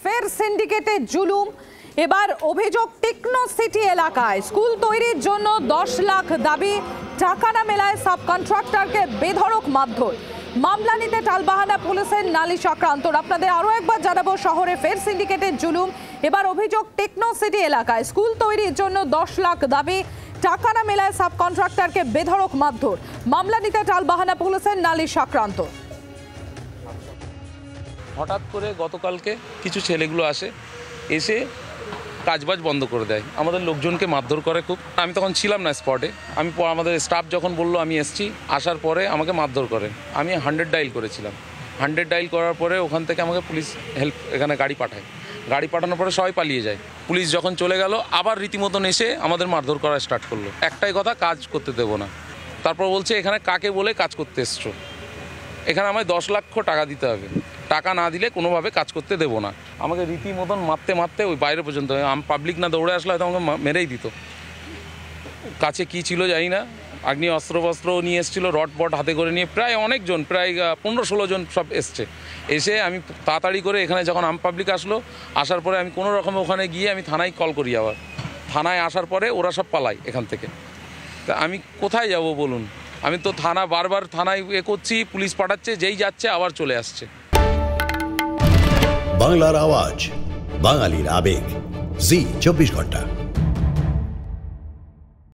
ফের সিন্ডিকেটের জুলুম। এবার অভিযোগ টেকনো সিটি এলাকায় স্কুল তৈরির জন্য 10 লাখ দাবি, টাকা না মেলায় সাব কন্ট্রাক্টরকে বেধড়ক মারধর। মামলা নিতে টালবাহানা পুলিশের নালিশ আক্রান্ত। আপনাদের আরো একবার জানাবো, শহরে ফের সিন্ডিকেটের জুলুম। এবার অভিযোগ টেকনো সিটি এলাকায় স্কুল তৈরির জন্য 10 লাখ দাবি, টাকা না মেলায় সাব কন্ট্রাক্টরকে বেধড়ক মারধর। মামলা নিতে টালবাহানা পুলিশের নালিশ আক্রান্ত। হঠাৎ করে গতকালকে কিছু ছেলেগুলো এসে কাজবাজ বন্ধ করে দেয়, আমাদের লোকজনকে মারধর করে খুব। আমি তখন ছিলাম না স্পটে, আমাদের স্টাফ যখন বললো আমি এসছি, আসার পরে আমাকে মারধর করে। আমি 100 ডায়াল করেছিলাম। 100 ডায়াল করার পরে ওখান থেকে আমাকে পুলিশ এখানে গাড়ি পাঠায়। গাড়ি পাঠানোর পরে সবাই পালিয়ে যায়। পুলিশ যখন চলে গেল, আবার রীতিমতন এসে আমাদের মারধর করা স্টার্ট করলো। একটাই কথা, কাজ করতে দেবো না। তারপর বলছে এখানে কাকে বলে কাজ করতে এসছো, এখানে আমায় 10 লক্ষ টাকা দিতে হবে, টাকা না দিলে কোনোভাবে কাজ করতে দেবো না। আমাকে রীতিমতন মারতে মারতে ওই বাইরে পর্যন্ত, আমি পাবলিক না দৌড়ে আসলে হয়তো আমাকে মেরেই দিত। কাছে কি ছিল জানি না, আগ্নি অস্ত্র নিয়ে এসেছিলো, রড বট হাতে করে নিয়ে প্রায় অনেকজন, প্রায় 15-16 জন সব এসছে। এসে আমি তাড়াতাড়ি করে এখানে যখন আম পাবলিক আসার পরে আমি কোনো রকমে ওখানে গিয়ে আমি থানায় কল করি। আবার থানায় আসার পরে ওরা সব পালায় এখান থেকে। তা আমি কোথায় যাব বলুন? আমি তো বারবার থানায় করছি, পুলিশ পাঠাচ্ছে, যেই যাচ্ছে আবার চলে আসছে। বাংলার আওয়াজ, বাঙালির আবেগ, জি 24 ঘন্টা।